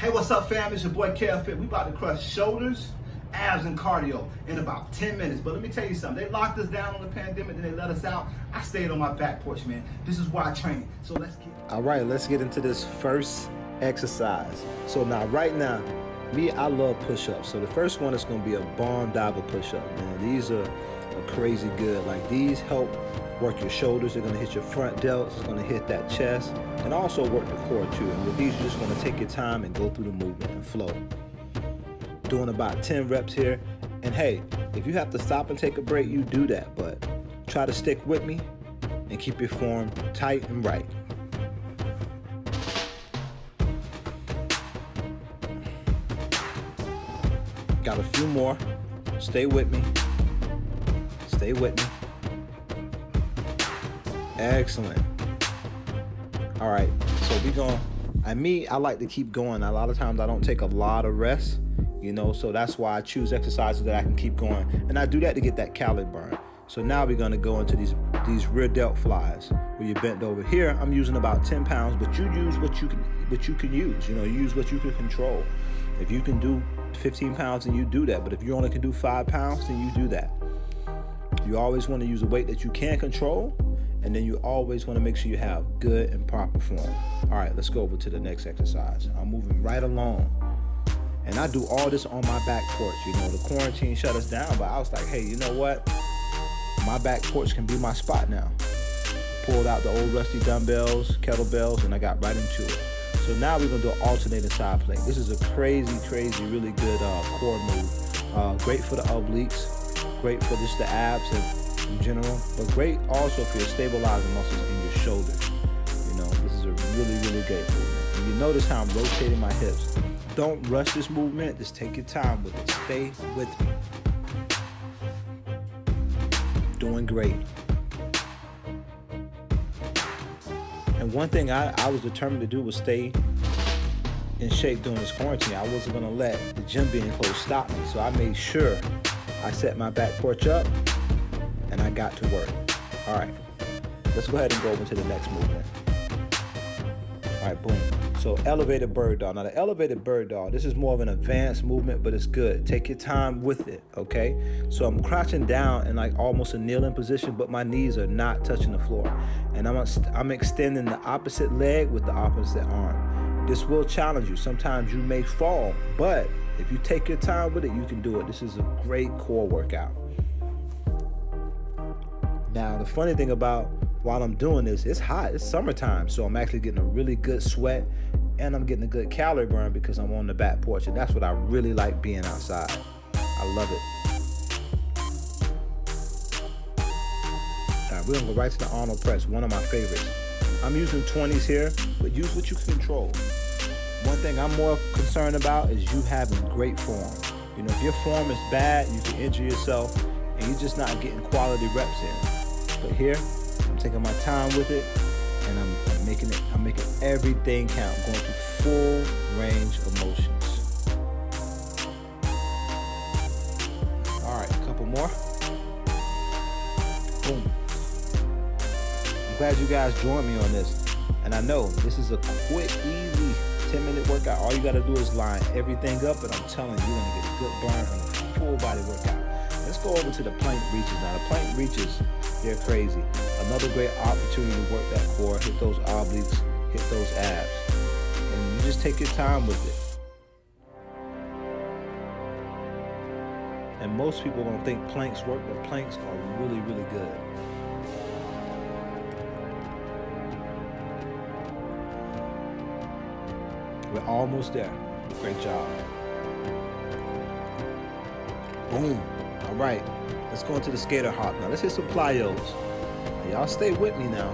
Hey, what's up, fam? It's your boy KevFit. We about to crush shoulders, abs, and cardio in about 10 minutes. But let me tell you something. They locked us down on the pandemic, then they let us out. I stayed on my back porch, man. This is why I train. So let's get... All right, let's get into this first exercise. So right now, I love push-ups. So the first one is going to be a barn diver push-up, man. These are crazy good. Like, these help work your shoulders. They're going to hit your front delts. It's going to hit that chest, and also work the core too. And with these, you're just going to take your time and go through the movement and flow. Doing about 10 reps here. And hey, if you have to stop and take a break, you do that. But try to stick with me and keep your form tight and right. Got a few more. Stay with me. Stay with me. Excellent. All right, so I like to keep going. A lot of times I don't take a lot of rest, so that's why I choose exercises that I can keep going. And I do that to get that calorie burn. So now we're gonna go into these rear delt flies where you're bent over. Here, I'm using about 10 pounds, but you use what you can use. Use what you can control. If you can do 15 pounds, then you do that. But if you only can do 5 pounds, then you do that. You always want to use a weight that you can control, and then you always want to make sure you have good and proper form. All right, let's go over to the next exercise. I'm moving right along, and I do all this on my back porch. The quarantine shut us down, but I was like, hey, you know what? My back porch can be my spot now. Pulled out the old rusty dumbbells, kettlebells, and I got right into it. So now we're gonna do an alternating side plank. This is a crazy, really good core move. Great for the obliques, great for just the abs in general, but great also for your stabilizing muscles in your shoulders. This is a really great movement. And you notice how I'm rotating my hips. Don't rush this movement, just take your time with it. Stay with me. Doing great. And one thing I was determined to do was stay in shape during this quarantine. I wasn't gonna let the gym being closed stop me. So I made sure I set my back porch up and I got to work. All right, let's go ahead and go over to the next movement. All right, boom. So elevated bird dog. Now the elevated bird dog, this is more of an advanced movement, but it's good. Take your time with it, okay? So I'm crouching down in like almost a kneeling position, but my knees are not touching the floor. And I'm extending the opposite leg with the opposite arm. This will challenge you. Sometimes you may fall, but if you take your time with it, you can do it. This is a great core workout. Now, the funny thing about while I'm doing this, it's hot, it's summertime, so I'm actually getting a really good sweat, and I'm getting a good calorie burn because I'm on the back porch, and that's what I really like being outside. I love it. All right, we're gonna go right to the Arnold press, one of my favorites. I'm using 20s here, but use what you can control. One thing I'm more concerned about is you having great form. If your form is bad, you can injure yourself, and you're just not getting quality reps in. But here, I'm taking my time with it, and I'm making everything count, going through full range of motions. All right, a couple more. Boom. I'm glad you guys joined me on this. And I know this is a quick, easy 10-minute workout. All you gotta do is line everything up, and I'm telling you, you're gonna get a good burn on a full body workout. Let's go over to the plank reaches. Now the plank reaches, they're crazy. Another great opportunity to work that core, hit those obliques, hit those abs. And you just take your time with it. And most people don't think planks work, but planks are really good. We're almost there. Great job. Boom. All right, let's go into the skater hop. Now let's hit some plyos. Y'all stay with me now.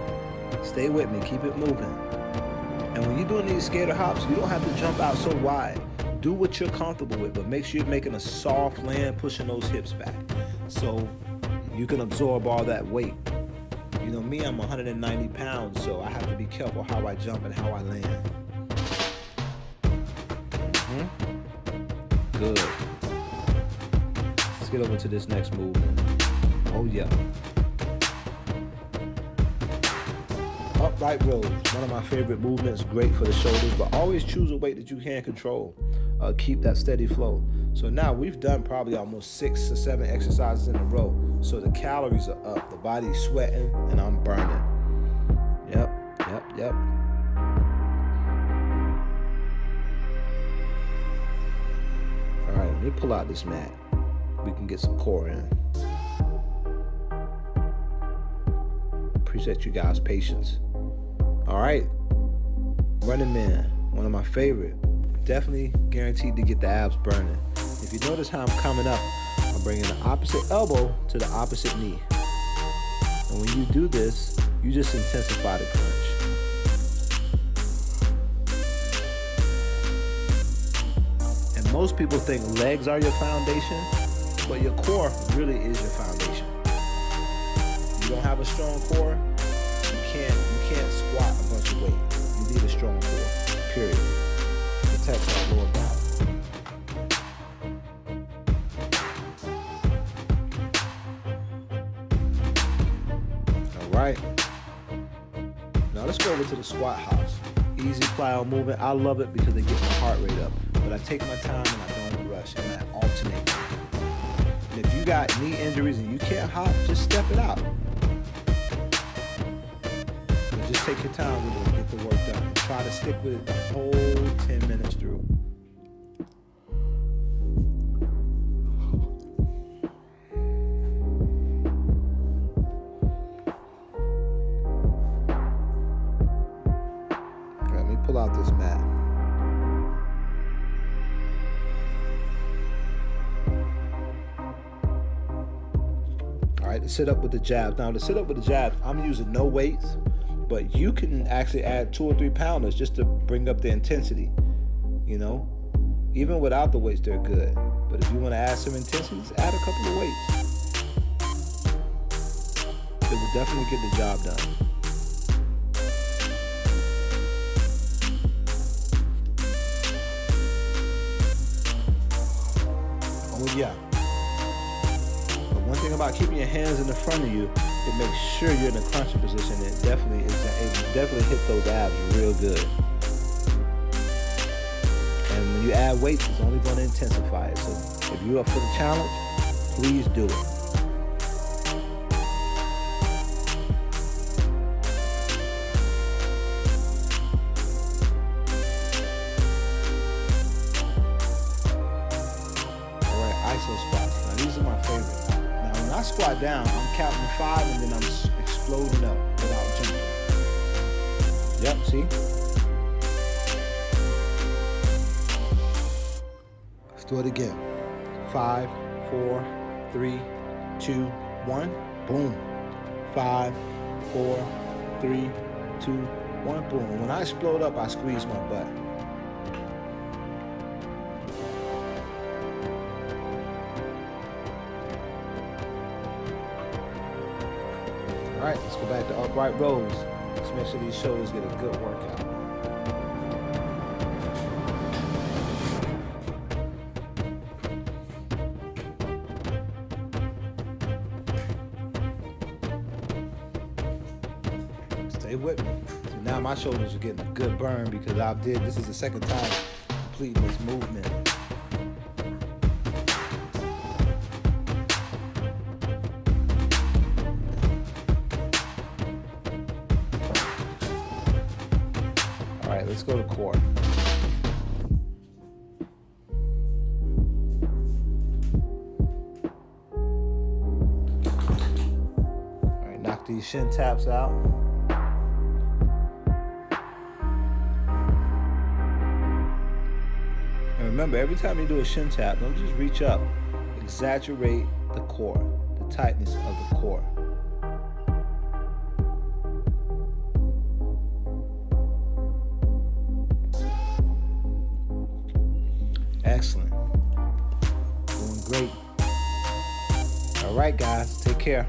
Stay with me, keep it moving. And when you're doing these skater hops, you don't have to jump out so wide. Do what you're comfortable with, but make sure you're making a soft land, pushing those hips back, so you can absorb all that weight. Me, I'm 190 pounds, so I have to be careful how I jump and how I land. Good. Let's get over to this next movement. Oh yeah. Up. upright rows, one of my favorite movements, great for the shoulders, but always choose a weight that you can control. Keep that steady flow. So now we've done probably almost 6 or 7 exercises in a row. So the calories are up, the body's sweating, and I'm burning. Yep. All right, let me pull out this mat. We can get some core in. Appreciate you guys' patience. All right, running man, one of my favorite. Definitely guaranteed to get the abs burning. If you notice how I'm coming up, I'm bringing the opposite elbow to the opposite knee. And when you do this, you just intensify the crunch. And most people think legs are your foundation, but your core really is your foundation. If you don't have a strong core, you can't squat a bunch of weight. You need a strong core, period. Protects our lower back. All right. Now let's go over to the squat hops. Easy plyo movement. I love it because they get my heart rate up. But I take my time and I don't rush and I alternate. And if you got knee injuries and you can't hop, just step it out. But just take your time with it and get the work done. And try to stick with it the whole 10 minutes through. Let me pull out this mat. All right, to sit up with the jabs. Now to sit up with the jabs, I'm using no weights, but you can actually add 2 or 3 pounders just to bring up the intensity. You know, even without the weights, they're good. But if you want to add some intensity, just add a couple of weights. It will definitely get the job done. Oh yeah. But one thing about keeping your hands in the front of you, it makes sure you're in a crunching position. It definitely hit those abs real good. And when you add weights, it's only going to intensify it. So if you're up for the challenge, please do it. Iso squats. Now these are my favorite. Now when I squat down, I'm counting 5 and then I'm exploding up without jumping. Yep, see? Let's do it again. 5, 4, 3, 2, 1. Boom. 5, 4, 3, 2, 1. Boom. When I explode up, I squeeze my butt. All right, let's go back to upright rows. Let's make sure these shoulders get a good workout. Stay with me. So now my shoulders are getting a good burn because this is the second time completing this movement. All right, let's go to core. All right, knock these shin taps out. And remember, every time you do a shin tap, don't just reach up. Exaggerate the core, the tightness of the core. Excellent. Doing great. All right, guys, take care.